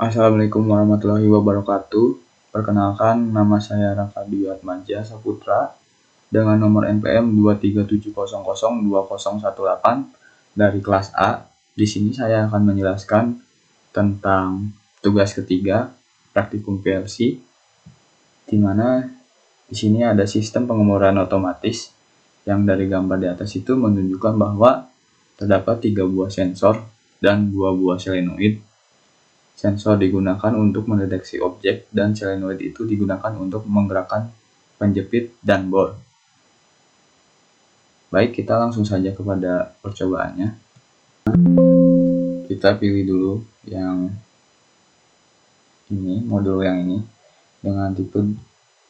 Assalamualaikum warahmatullahi wabarakatuh. Perkenalkan, nama saya Raka Dwiatmadja Saputra dengan nomor NPM 237002018 dari kelas A. Di sini saya akan menjelaskan tentang tugas ketiga praktikum PLC, di mana di sini ada sistem pengemuran otomatis yang dari gambar di atas itu menunjukkan bahwa terdapat 3 buah sensor dan 2 buah solenoid. Sensor digunakan untuk mendeteksi objek dan solenoid itu digunakan untuk menggerakkan penjepit dan bor. Baik, kita langsung saja kepada percobaannya. Kita pilih dulu yang ini, modul yang ini dengan tipe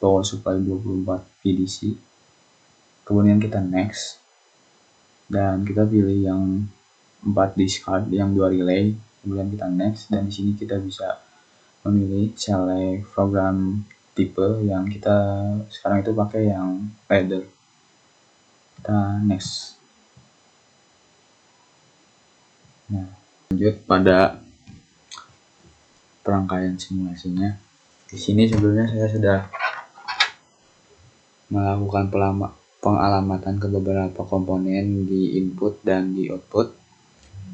power supply 24 VDC. Kemudian kita next, dan kita pilih yang 4 discard, yang 2 relay. Kemudian kita next, dan di sini kita bisa memilih select program tipe yang kita sekarang itu pakai yang ladder. Kita next. Nah, lanjut pada perangkaian simulasinya. Di sini sebelumnya saya sudah melakukan pengalamatan ke beberapa komponen di input dan di output.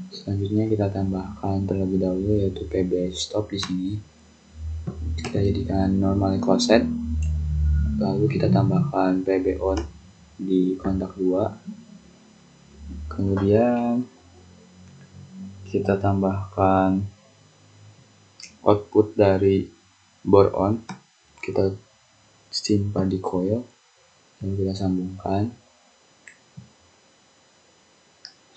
Selanjutnya kita tambahkan terlebih dahulu yaitu PB stop di sini. Kita jadikan normally closed. Lalu kita tambahkan PB on di kontak 2. Kemudian kita tambahkan output dari bore on, kita simpan di coil dan kita sambungkan.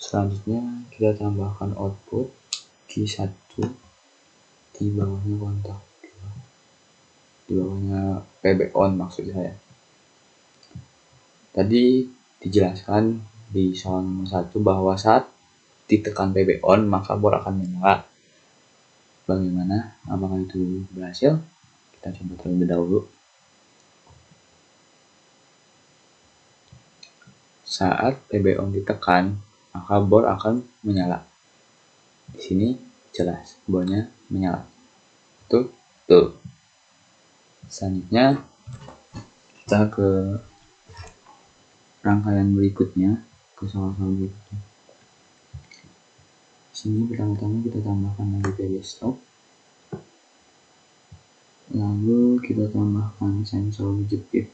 Selanjutnya kita tambahkan output Q1 di bawahnya kontak, di bawahnya PB on maksud saya. Tadi dijelaskan di soal nomor 1 bahwa saat ditekan PB on maka bor akan menyala. Bagaimana? Apakah itu berhasil? Kita coba terlebih dahulu. Saat PB on ditekan, maka bor akan menyala. Di sini jelas bornya menyala. Tuh. Selanjutnya kita ke rangkaian berikutnya, ke soal-soal berikutnya. Di sini pertama-tama kita tambahkan lagi PB stop. Lalu kita tambahkan sensor jepit.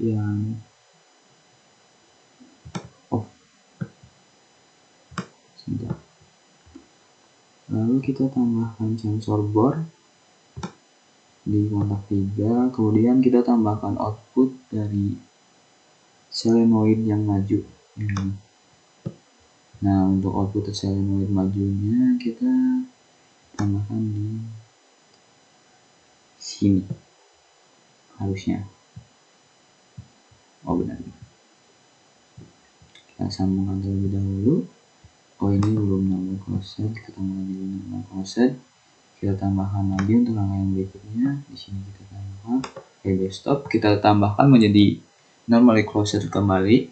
Yang off. Sebentar. Lalu kita tambahkan sensor bor di kontak 3. Kemudian kita tambahkan output dari solenoid yang maju ini. Nah, untuk output solenoid majunya kita tambahkan di sini harusnya. Oh, benar. Kita sambungkan terlebih dahulu. Oh, ini belum normal closed. Kita tambahkan dulu normal closed. Kita tambahkan lagi untuk rangkaian berikutnya. Di sini kita tambahkan PB stop. Kita tambahkan menjadi normally closed kembali.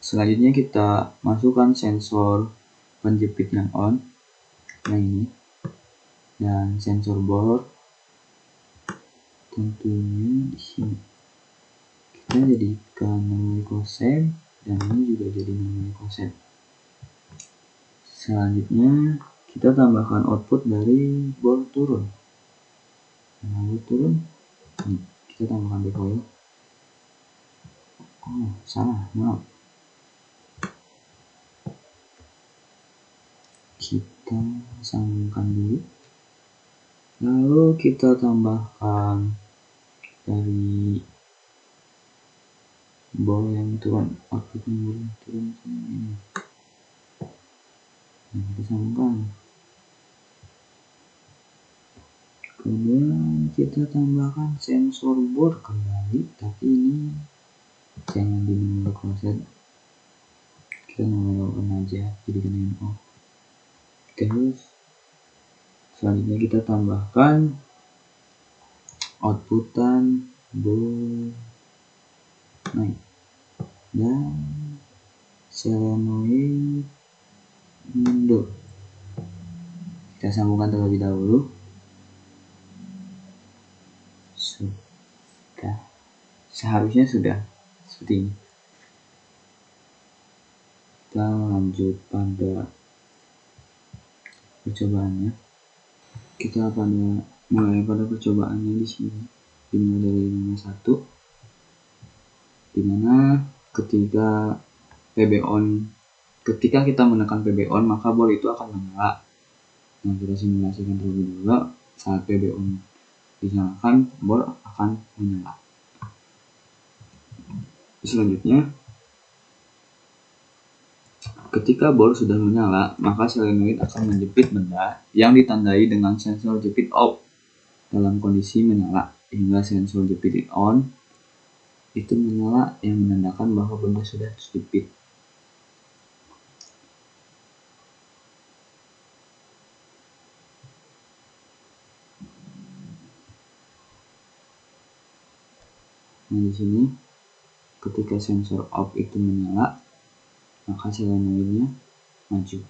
Selanjutnya kita masukkan sensor penjepit yang on, yang ini, dan sensor bor tentunya di sini. Kita jadikan normally closed, dan ini juga jadi normally closed. Selanjutnya kita tambahkan output dari bor turun. Nah, bor turun, kita tambahkan di coil. Oh, salah, maaf. Kita sambungkan dulu. Lalu kita tambahkan dari bor yang turun, outputnya bor yang turun ini. Nah, kita sambungkan. Kemudian kita tambahkan sensor bor kembali, tapi ini jangan di normal closed. Kita normal on aja, jadikan yang off. Terus selanjutnya kita tambahkan outputan bor naik dan solenoid Kita sambungkan terlebih dahulu. Sudah. Seharusnya sudah seperti ini. Kita lanjut pada percobaannya. Kita mulai pada percobaannya di sini. Dimulai dari nomor 1, dimana ketika kita menekan PB on, maka bor itu akan menyala. Nah, kita simulasikan terlebih dahulu. Saat PB on dinyalakan, bor akan menyala. Selanjutnya, ketika bor sudah menyala, maka solenoid akan menjepit benda yang ditandai dengan sensor jepit off dalam kondisi menyala, hingga sensor jepit on itu menyala yang menandakan bahwa benda sudah terjepit. Nah, di sini ketika sensor off itu menyala, maka solenoidnya maju.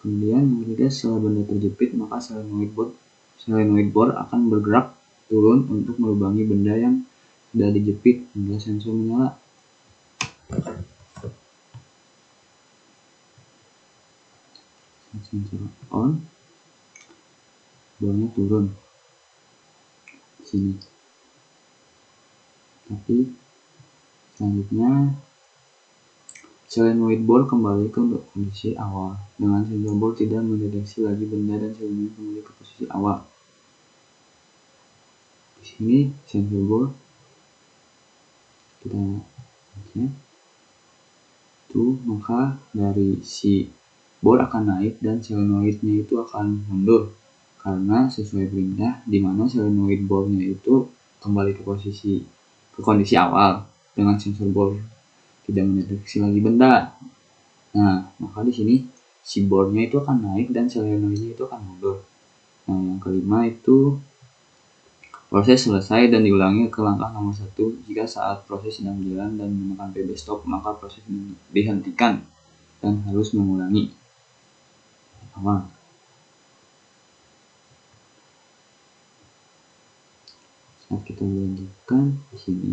Kemudian ketika setelah benda terjepit, maka solenoid bor akan bergerak turun untuk melubangi benda yang sudah dijepit hingga sensor menyala. Sensor on, bornya turun di sini. Tapi selanjutnya solenoid bor kembali ke posisi awal dengan sensor bor tidak mendeteksi lagi benda dan solenoid kembali ke posisi awal. Di sini sensor bor kita lihat itu, maka dari si bor akan naik dan solenoidnya itu akan mundur karena sesuai perintah, di mana solenoid bornya itu kembali ke kondisi awal dengan sensor bor tidak mendeteksi lagi benda. Nah, maka di sini si bornya itu akan naik dan solenoidnya itu akan mundur. Nah, yang kelima itu proses selesai dan diulangi ke langkah nomor 1. Jika saat proses sedang berjalan dan menekan PB stop, maka proses dihentikan dan harus mengulangi awal. Saat kita melanjutkan di sini,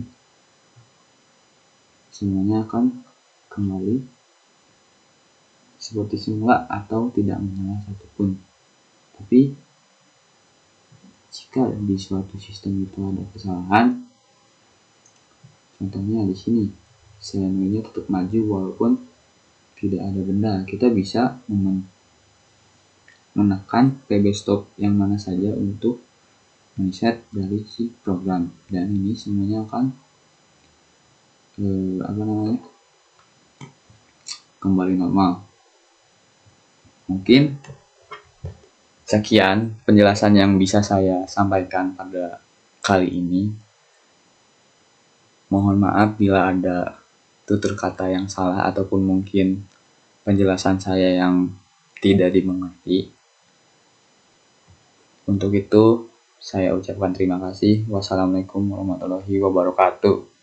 semuanya akan kembali seperti semula atau tidak menyala satupun. Tapi jika di suatu sistem itu ada kesalahan, contohnya di sini solenoidnya tetap maju walaupun tidak ada benda, kita bisa menekan PB stop yang mana saja untuk reset dari si program, dan ini semuanya akan kembali normal. Mungkin sekian penjelasan yang bisa saya sampaikan pada kali ini. Mohon maaf bila ada tutur kata yang salah ataupun mungkin penjelasan saya yang tidak dimengerti. Untuk itu, saya ucapkan terima kasih. Wassalamualaikum warahmatullahi wabarakatuh.